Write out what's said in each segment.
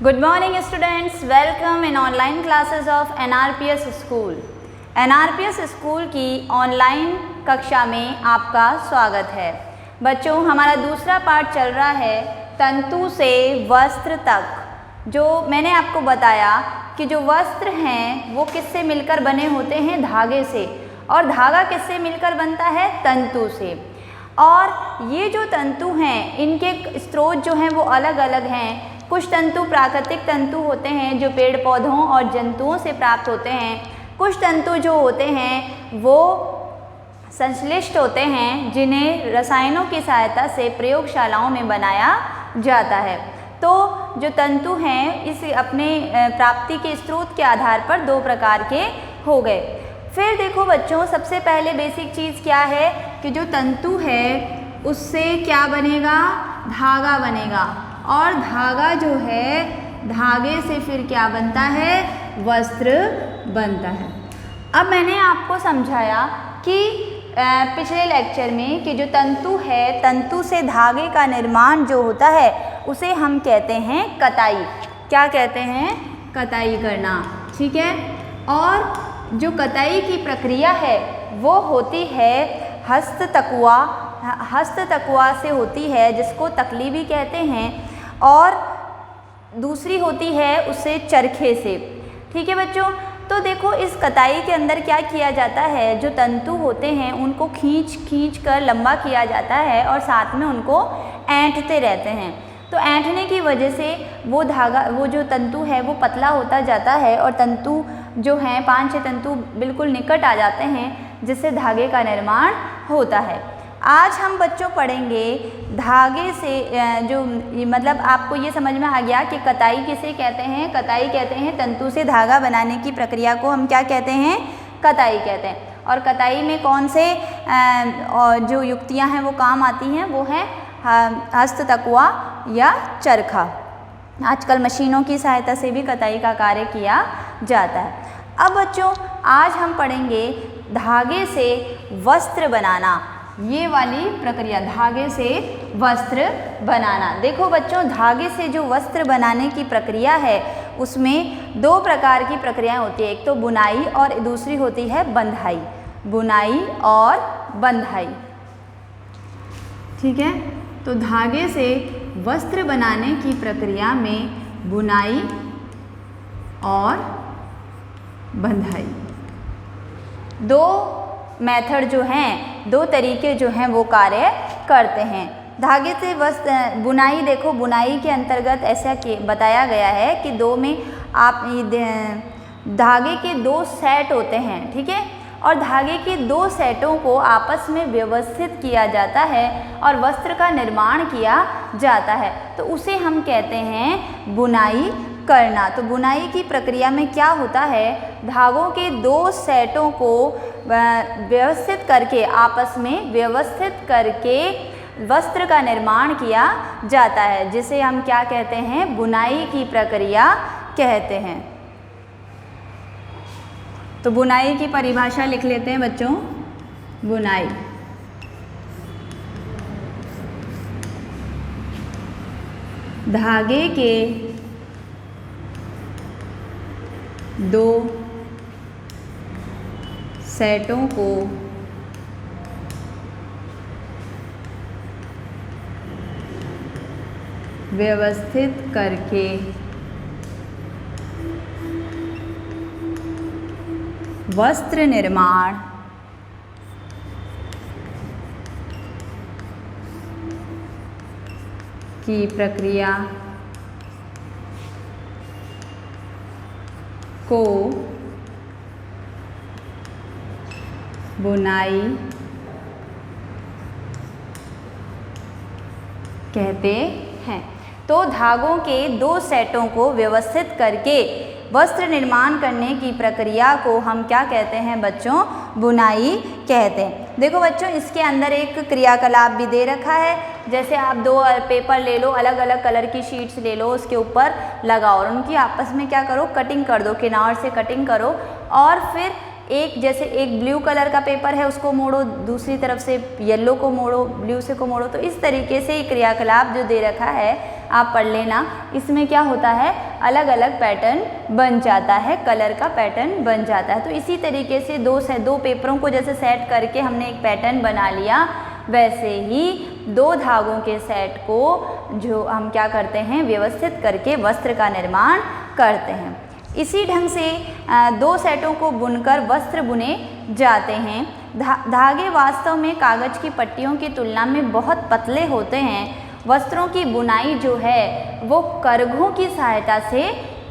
Good morning students, welcome in online classes of NRPS School। NRPS School की online कक्षा में आपका स्वागत है। बच्चों, हमारा दूसरा पार्ट चल रहा है तंतु से वस्त्र तक। जो मैंने आपको बताया कि जो वस्त्र हैं वो किससे मिलकर बने होते हैं? धागे से। और धागा किससे मिलकर बनता है? तंतु से। और ये जो तंतु हैं इनके स्रोत जो हैं वो अलग अलग हैं। कुछ तंतु प्राकृतिक तंतु होते हैं जो पेड़ पौधों और जंतुओं से प्राप्त होते हैं। कुछ तंतु जो होते हैं वो संश्लिष्ट होते हैं जिन्हें रसायनों की सहायता से प्रयोगशालाओं में बनाया जाता है। तो जो तंतु हैं इस अपने प्राप्ति के स्रोत के आधार पर दो प्रकार के हो गए। फिर देखो बच्चों, सबसे पहले बेसिक चीज़ क्या है कि जो तंतु है उससे क्या बनेगा? धागा बनेगा। और धागा जो है धागे से फिर क्या बनता है? वस्त्र बनता है। अब मैंने आपको समझाया कि पिछले लेक्चर में कि जो तंतु है, तंतु से धागे का निर्माण जो होता है उसे हम कहते हैं कताई। क्या कहते हैं? कताई करना। ठीक है। और जो कताई की प्रक्रिया है वो होती है हस्ततकुआ से होती है, जिसको तकली भी कहते हैं, और दूसरी होती है उससे चरखे से। ठीक है बच्चों। तो देखो, इस कताई के अंदर क्या किया जाता है? जो तंतु होते हैं उनको खींच कर लंबा किया जाता है और साथ में उनको ऐंठते रहते हैं। तो ऐंठने की वजह से वो जो तंतु है वो पतला होता जाता है और तंतु जो हैं 5-6 तंतु बिल्कुल निकट आ जाते हैं, जिससे धागे का निर्माण होता है। आज हम बच्चों पढ़ेंगे धागे से जो मतलब आपको ये समझ में आ गया कि कताई किसे कहते हैं? कताई कहते हैं तंतु से धागा बनाने की प्रक्रिया को हम क्या कहते हैं? कताई कहते हैं। और कताई में कौन से जो युक्तियां हैं वो काम आती हैं? वो है हस्ततकुआ या चरखा। आजकल मशीनों की सहायता से भी कताई का कार्य किया जाता है। अब बच्चों, आज हम पढ़ेंगे धागे से वस्त्र बनाना। ये वाली प्रक्रिया, धागे से वस्त्र बनाना। देखो बच्चों, धागे से जो वस्त्र बनाने की प्रक्रिया है उसमें दो प्रकार की प्रक्रियाएं होती है। एक तो बुनाई और दूसरी होती है बंधाई। बुनाई और बंधाई। ठीक है। तो धागे से वस्त्र बनाने की प्रक्रिया में बुनाई और बंधाई दो मेथड जो हैं, दो तरीके जो हैं वो कार्य करते हैं। धागे से वस्त्र बुनाई, देखो बुनाई के अंतर्गत ऐसा बताया गया है कि धागे के 2 सेट होते हैं। ठीक है। और धागे के 2 सेटों को आपस में व्यवस्थित किया जाता है और वस्त्र का निर्माण किया जाता है। तो उसे हम कहते हैं बुनाई करना। तो बुनाई की प्रक्रिया में क्या होता है? धागों के 2 सेटों को व्यवस्थित करके, आपस में व्यवस्थित करके वस्त्र का निर्माण किया जाता है, जिसे हम क्या कहते हैं? बुनाई की प्रक्रिया कहते हैं। तो बुनाई की परिभाषा लिख लेते हैं बच्चों। बुनाई धागे के 2 सेटों को व्यवस्थित करके वस्त्र निर्माण की प्रक्रिया को बुनाई कहते हैं। तो धागों के 2 सेटों को व्यवस्थित करके वस्त्र निर्माण करने की प्रक्रिया को हम क्या कहते हैं बच्चों? बुनाई कहते हैं। देखो बच्चों, इसके अंदर एक क्रियाकलाप भी दे रखा है। जैसे आप 2 पेपर ले लो, अलग अलग कलर की शीट्स ले लो, उसके ऊपर लगाओ और उनकी आपस में क्या करो? कटिंग कर दो, किनार से कटिंग करो। और फिर जैसे एक ब्लू कलर का पेपर है उसको मोड़ो, दूसरी तरफ से येलो को मोड़ो, ब्लू से को मोड़ो। तो इस तरीके से क्रियाकलाप जो दे रखा है आप पढ़ लेना। इसमें क्या होता है? अलग अलग पैटर्न बन जाता है, कलर का पैटर्न बन जाता है। तो इसी तरीके से दो पेपरों को जैसे सेट करके हमने एक पैटर्न बना लिया, वैसे ही 2 धागों के सेट को जो हम क्या करते हैं, व्यवस्थित करके वस्त्र का निर्माण करते हैं। इसी ढंग से 2 सेटों को बुनकर वस्त्र बुने जाते हैं। धागे वास्तव में कागज़ की पट्टियों की तुलना में बहुत पतले होते हैं। वस्त्रों की बुनाई जो है वो करघों की सहायता से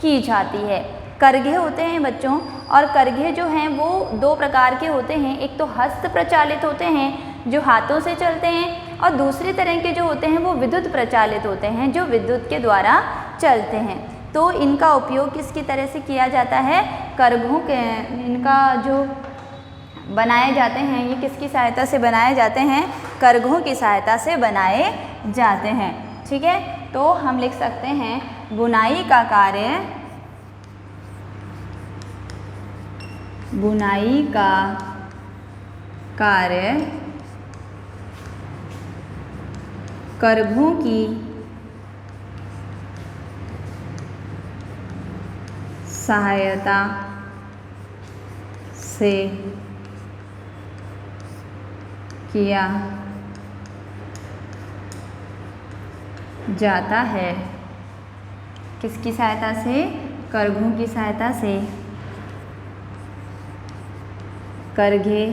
की जाती है। करघे होते हैं बच्चों, और करघे जो हैं वो 2 प्रकार के होते हैं। एक तो हस्त प्रचालित होते हैं जो हाथों से चलते हैं, और दूसरी तरह के जो होते हैं वो विद्युत प्रचालित होते हैं जो विद्युत के द्वारा चलते हैं। तो इनका उपयोग किसकी तरह से किया जाता है, करघों के, इनका जो बनाए जाते हैं ये किसकी सहायता से बनाए जाते हैं, करघों की सहायता से बनाए जाते हैं। ठीक है, तो हम लिख सकते हैं बुनाई का कार्य, बुनाई का कार्य करघों की सहायता से किया जाता है। किसकी सहायता से, करघों की सहायता से। करघे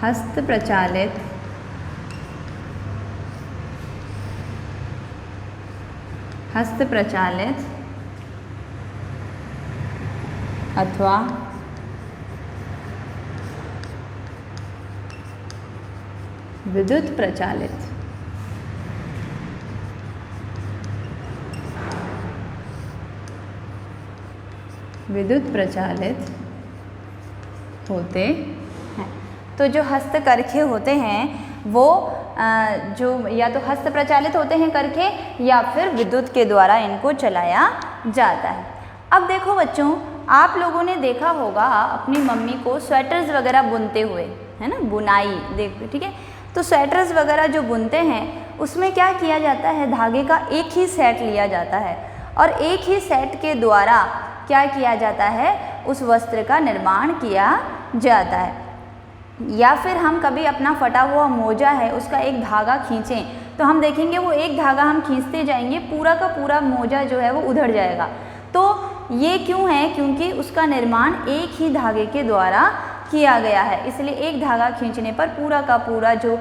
हस्त प्रचालित अथवा विद्युत प्रचालित होते हैं। तो जो हस्तकरघे होते हैं वो जो या तो हस्त प्रचालित होते हैं करघे, या फिर विद्युत के द्वारा इनको चलाया जाता है। अब देखो बच्चों, आप लोगों ने देखा होगा अपनी मम्मी को स्वेटर्स वगैरह बुनते हुए, है ना, बुनाई देखो, ठीक है। तो स्वेटर्स वगैरह जो बुनते हैं उसमें क्या किया जाता है, धागे का एक ही सेट लिया जाता है, और एक ही सेट के द्वारा क्या किया जाता है, उस वस्त्र का निर्माण किया जाता है। या फिर हम कभी अपना फटा हुआ मोजा है उसका एक धागा खींचें तो हम देखेंगे वो एक धागा हम खींचते जाएंगे, पूरा का पूरा मोजा जो है वो उधड़ जाएगा। तो ये क्यों है, क्योंकि उसका निर्माण एक ही धागे के द्वारा किया गया है, इसलिए एक धागा खींचने पर पूरा का पूरा जो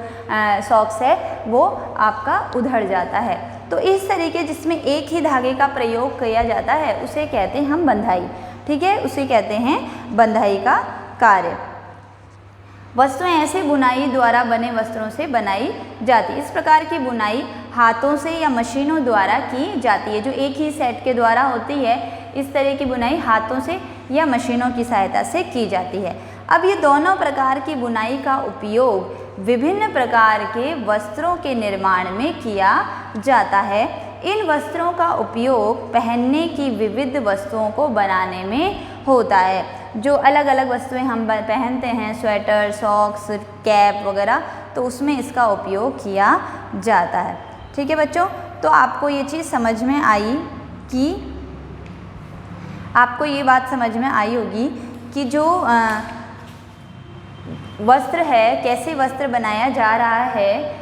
सॉक्स है वो आपका उधड़ जाता है। तो इस तरीके जिसमें एक ही धागे का प्रयोग किया जाता है उसे कहते हैं हम बंधाई। ठीक है, उसे कहते हैं बंधाई का कार्य। वस्तुएं ऐसे बुनाई द्वारा बने वस्त्रों से बनाई जाती है। इस प्रकार की बुनाई हाथों से या मशीनों द्वारा की जाती है, जो एक ही सेट के द्वारा होती है। इस तरह की बुनाई हाथों से या मशीनों की सहायता से की जाती है। अब ये दोनों प्रकार की बुनाई का उपयोग विभिन्न प्रकार के वस्त्रों के निर्माण में किया जाता है। इन वस्त्रों का उपयोग पहनने की विविध वस्तुओं को बनाने में होता है। जो अलग अलग वस्तुएं हम पहनते हैं, स्वेटर, सॉक्स, कैप वगैरह, तो उसमें इसका उपयोग किया जाता है। ठीक है बच्चों, तो आपको ये चीज़ समझ में आई कि आपको ये बात समझ में आई होगी कि जो वस्त्र है, कैसे वस्त्र बनाया जा रहा है।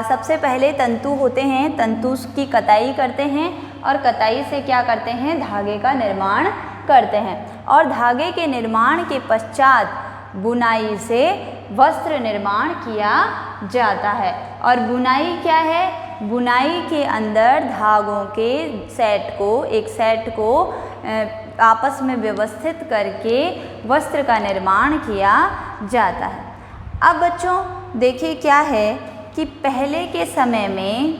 सबसे पहले तंतु होते हैं, तंतु की कताई करते हैं, और कताई से क्या करते हैं, धागे का निर्माण करते हैं, और धागे के निर्माण के पश्चात बुनाई से वस्त्र निर्माण किया जाता है। और बुनाई क्या है, बुनाई के अंदर धागों के एक सेट को आपस में व्यवस्थित करके वस्त्र का निर्माण किया जाता है। अब बच्चों देखिए क्या है कि पहले के समय में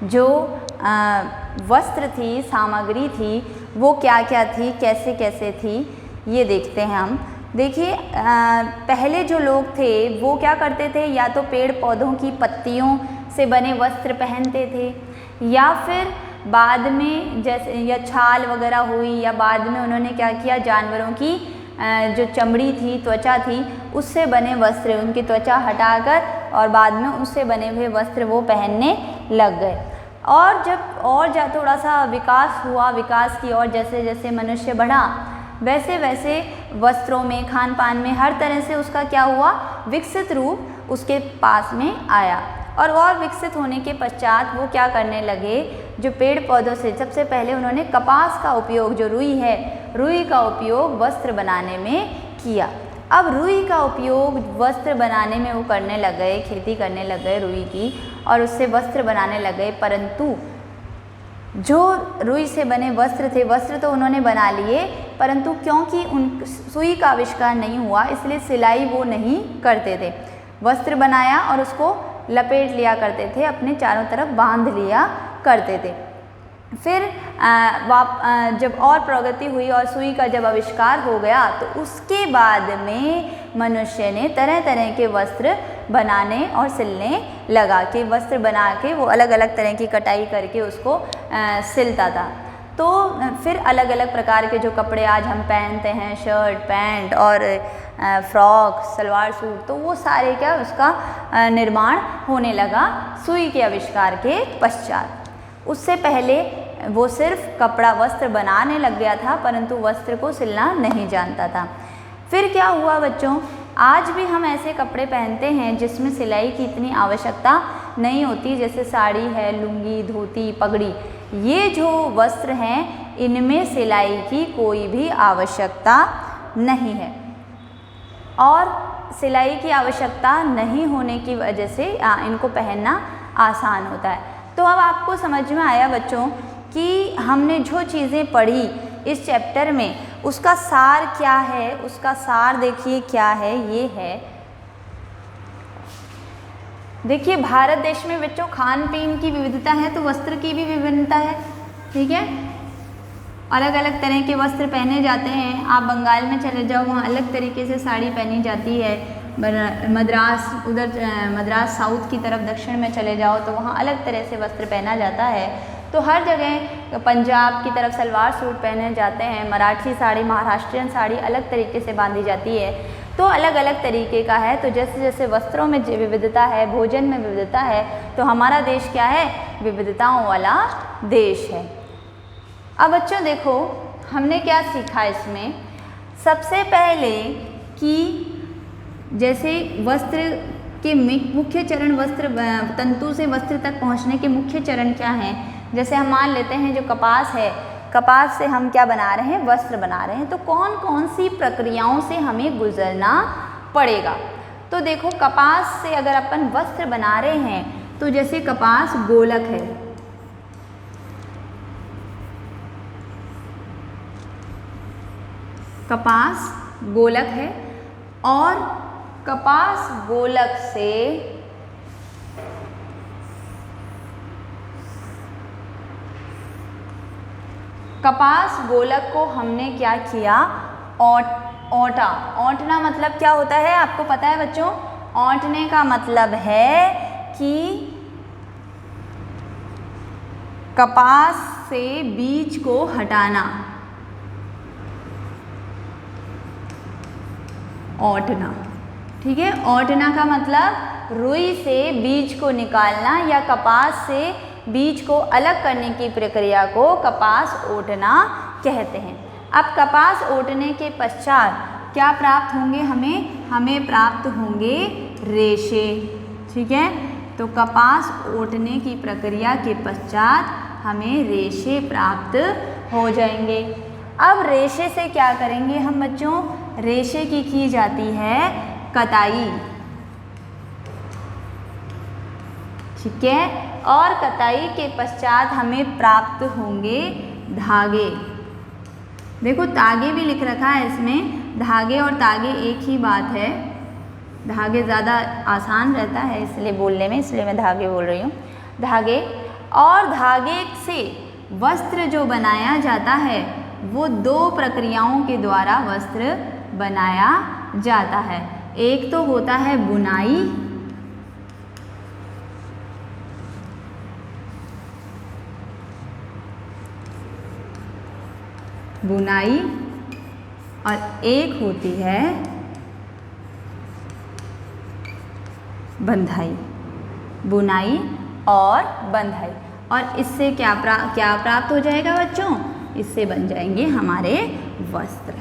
जो वस्त्र थी, सामग्री थी, वो क्या क्या थी, कैसे कैसे थी, ये देखते हैं हम। देखिए पहले जो लोग थे वो क्या करते थे, या तो पेड़ पौधों की पत्तियों से बने वस्त्र पहनते थे, या फिर बाद में जैसे या छाल वगैरह हुई, या बाद में उन्होंने क्या किया, जानवरों की जो चमड़ी थी, त्वचा थी, उससे बने वस्त्र, उनकी त्वचा हटाकर और बाद में उससे बने हुए वस्त्र वो पहनने लग गए। और जब थोड़ा सा विकास हुआ, विकास की ओर जैसे जैसे मनुष्य बढ़ा, वैसे वैसे वस्त्रों में, खान पान में, हर तरह से उसका क्या हुआ, विकसित रूप उसके पास में आया। और विकसित होने के पश्चात वो क्या करने लगे, जो पेड़ पौधों से सबसे पहले उन्होंने कपास का उपयोग, जो रुई है, रुई का उपयोग वस्त्र बनाने में किया। अब रुई का उपयोग वस्त्र बनाने में वो करने लग गए, खेती करने लग गए रुई की, और उससे वस्त्र बनाने लग गए। परंतु जो रुई से बने वस्त्र थे, वस्त्र तो उन्होंने बना लिए, परंतु क्योंकि सुई का आविष्कार नहीं हुआ, इसलिए सिलाई वो नहीं करते थे। वस्त्र बनाया और उसको लपेट लिया करते थे, अपने चारों तरफ बांध लिया करते थे। फिर जब और प्रगति हुई और सुई का जब आविष्कार हो गया, तो उसके बाद में मनुष्य ने तरह तरह के वस्त्र बनाने और सिलने लगा, कि वस्त्र बना के वो अलग अलग तरह की कटाई करके उसको सिलता था। तो फिर अलग अलग प्रकार के जो कपड़े आज हम पहनते हैं, शर्ट, पैंट और फ्रॉक, सलवार सूट, तो वो सारे क्या, उसका निर्माण होने लगा सुई के आविष्कार के पश्चात। उससे पहले वो सिर्फ कपड़ा, वस्त्र बनाने लग गया था, परंतु वस्त्र को सिलना नहीं जानता था। फिर क्या हुआ बच्चों, आज भी हम ऐसे कपड़े पहनते हैं जिसमें सिलाई की इतनी आवश्यकता नहीं होती, जैसे साड़ी है, लुंगी, धोती, पगड़ी, ये जो वस्त्र हैं इनमें सिलाई की कोई भी आवश्यकता नहीं है। और सिलाई की आवश्यकता नहीं होने की वजह से इनको पहनना आसान होता है। तो अब आपको समझ में आया बच्चों कि हमने जो चीज़ें पढ़ी इस चैप्टर में, उसका सार क्या है। उसका सार देखिए क्या है, ये है, देखिए भारत देश में बच्चों खान पीन की विविधता है, तो वस्त्र की भी विभिन्नता है। ठीक है, अलग अलग तरह के वस्त्र पहने जाते हैं। आप बंगाल में चले जाओ, वहाँ अलग तरीके से साड़ी पहनी जाती है। मद्रास साउथ की तरफ, दक्षिण में चले जाओ तो वहाँ अलग तरह से वस्त्र पहना जाता है। तो हर जगह, पंजाब की तरफ सलवार सूट पहने जाते हैं, मराठी साड़ी, महाराष्ट्रियन साड़ी अलग तरीके से बांधी जाती है। तो अलग अलग तरीके का है। तो जैसे जैसे वस्त्रों में विविधता है, भोजन में विविधता है, तो हमारा देश क्या है, विविधताओं वाला देश है। अब बच्चों देखो हमने क्या सीखा इसमें, सबसे पहले कि जैसे वस्त्र के मुख्य चरण, वस्त्र तंतु से वस्त्र तक पहुंचने के मुख्य चरण क्या हैं। जैसे हम मान लेते हैं जो कपास है, कपास से हम क्या बना रहे हैं, वस्त्र बना रहे हैं। तो कौन कौन सी प्रक्रियाओं से हमें गुजरना पड़ेगा। तो देखो कपास से अगर अपन वस्त्र बना रहे हैं, तो जैसे कपास गोलक है, कपास गोलक है, और कपास गोलक से कपास गोलक को हमने क्या किया, औंटा। औंटना मतलब क्या होता है, आपको पता है बच्चों। औंटने का मतलब है कि कपास से बीज को हटाना, औंटना। ठीक है, औंटना का मतलब रुई से बीज को निकालना या कपास से बीज को अलग करने की प्रक्रिया को कपास ओटना कहते हैं। अब कपास ओटने के पश्चात क्या प्राप्त होंगे हमें प्राप्त होंगे रेशे। ठीक है, तो कपास ओटने की प्रक्रिया के पश्चात हमें रेशे प्राप्त हो जाएंगे। अब रेशे से क्या करेंगे हम बच्चों, रेशे की जाती है कताई। ठीक है, और कताई के पश्चात हमें प्राप्त होंगे धागे। देखो तागे भी लिख रखा है इसमें, धागे और तागे एक ही बात है। धागे ज़्यादा आसान रहता है इसलिए बोलने में, इसलिए मैं धागे बोल रही हूँ। धागे, और धागे से वस्त्र जो बनाया जाता है वो दो प्रक्रियाओं के द्वारा वस्त्र बनाया जाता है। एक तो होता है बुनाई, बुनाई, और एक होती है बंधाई। बुनाई और बंधाई। और इससे क्या प्राप्त हो जाएगा बच्चों? इससे बन जाएंगे हमारे वस्त्र।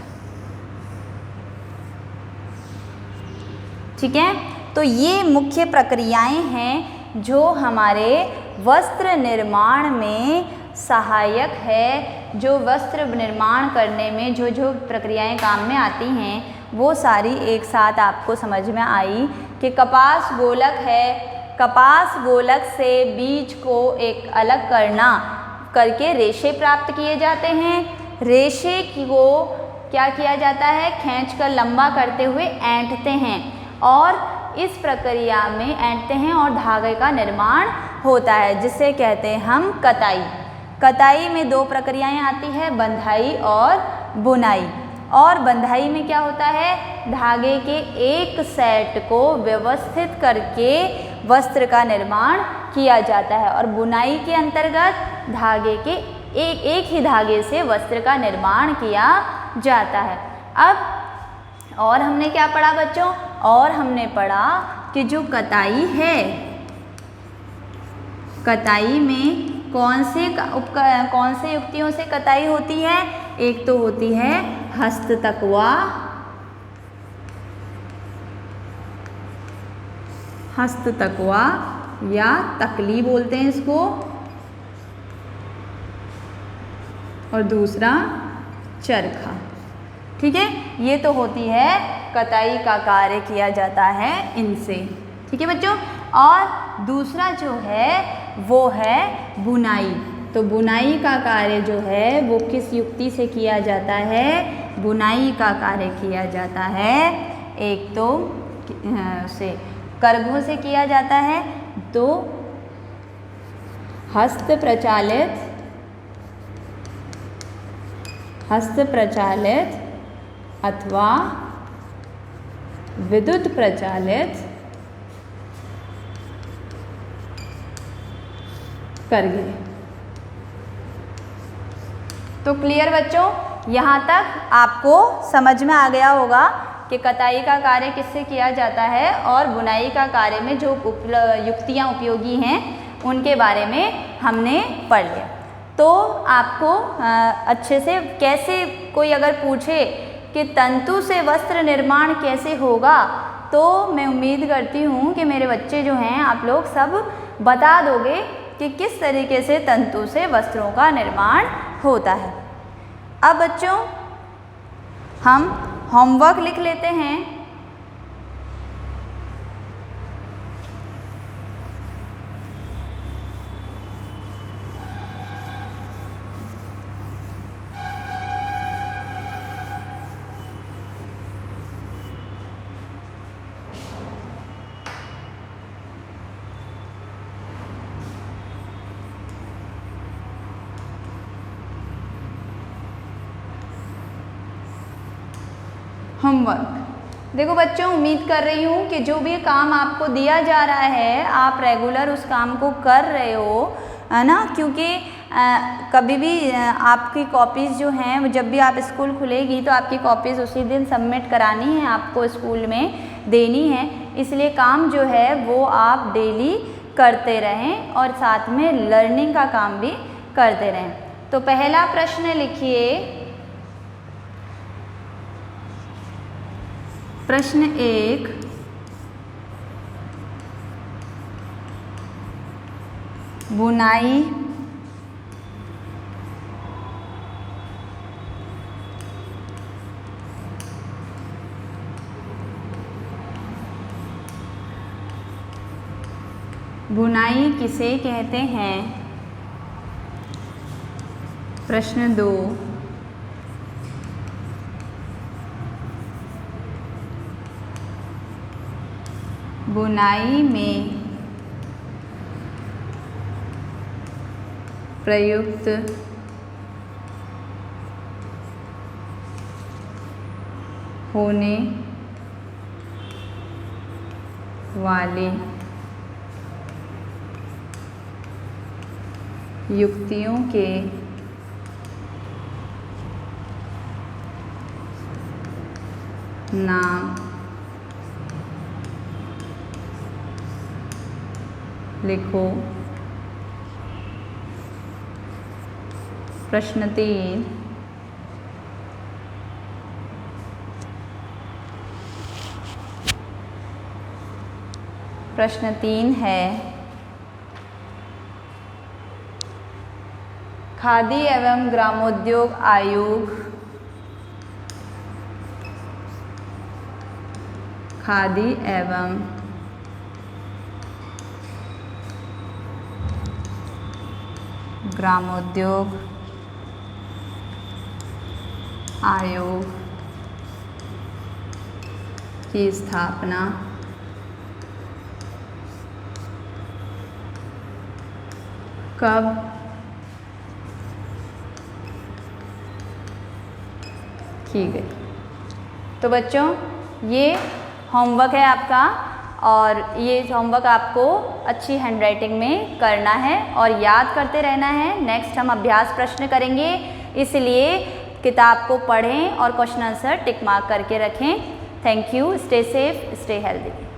ठीक है, तो ये मुख्य प्रक्रियाएं हैं जो हमारे वस्त्र निर्माण में सहायक है। जो वस्त्र निर्माण करने में जो जो प्रक्रियाएं काम में आती हैं वो सारी एक साथ आपको समझ में आई कि कपास गोलक है, कपास गोलक से बीज को एक अलग करके रेशे प्राप्त किए जाते हैं। रेशे को क्या किया जाता है? खींचकर लंबा करते हुए ऐंठते हैं और इस प्रक्रिया में ऐंठते हैं और धागे का निर्माण होता है, जिसे कहते हैं हम कताई। कताई में दो प्रक्रियाएं आती है, बंधाई और बुनाई। और बंधाई में क्या होता है? धागे के एक सेट को व्यवस्थित करके वस्त्र का निर्माण किया जाता है। और बुनाई के अंतर्गत धागे के एक ही धागे से वस्त्र का निर्माण किया जाता है। अब और हमने क्या पढ़ा बच्चों? और हमने पढ़ा कि जो कताई है, कताई में कौन से युक्तियों से कताई होती है? एक तो होती है हस्ततकवा, हस्ततकवा या तकली बोलते हैं इसको, और दूसरा चरखा। ठीक है, ये तो होती है कताई का कार्य किया जाता है इनसे। ठीक है बच्चों, और दूसरा जो है वो है बुनाई। तो बुनाई का कार्य जो है वो किस युक्ति से किया जाता है? बुनाई का कार्य किया जाता है एक तो से करघों से किया जाता है, तो हस्त प्रचालित अथवा विद्युत प्रचालित करघे। तो क्लियर बच्चों, यहाँ तक आपको समझ में आ गया होगा कि कताई का कार्य किससे किया जाता है और बुनाई का कार्य में जो युक्तियाँ उपयोगी हैं उनके बारे में हमने पढ़ लिया। तो आपको अच्छे से कैसे कोई अगर पूछे कि तंतु से वस्त्र निर्माण कैसे होगा, तो मैं उम्मीद करती हूँ कि मेरे बच्चे जो हैं आप लोग सब बता दोगे कि किस तरीके से तंतु से वस्त्रों का निर्माण होता है। अब बच्चों हम होमवर्क लिख लेते हैं। होमवर्क देखो बच्चों, उम्मीद कर रही हूँ कि जो भी काम आपको दिया जा रहा है आप रेगुलर उस काम को कर रहे हो, है ना। क्योंकि कभी भी आपकी कॉपीज़ जो हैं, जब भी आप स्कूल खुलेगी तो आपकी कॉपीज़ उसी दिन सबमिट करानी है, आपको स्कूल में देनी है। इसलिए काम जो है वो आप डेली करते रहें और साथ में लर्निंग का काम भी करते रहें। तो पहला प्रश्न लिखिए। प्रश्न 1, बुनाई बुनाई किसे कहते हैं? प्रश्न 2, बुनाई में प्रयुक्त होने वाले युक्तियों के नाम लिखो। प्रश्न 3 प्रश्न 3 है खादी एवं ग्रामोद्योग आयोग खादी एवं ग्रामोद्योग आयोग की स्थापना कब की गई। तो बच्चों ये होमवर्क है आपका और ये होमवर्क आपको अच्छी हैंडराइटिंग में करना है और याद करते रहना है। नेक्स्ट हम अभ्यास प्रश्न करेंगे, इसलिए किताब को पढ़ें और क्वेश्चन आंसर टिक मार्क करके रखें। Thank you. Stay safe, stay healthy.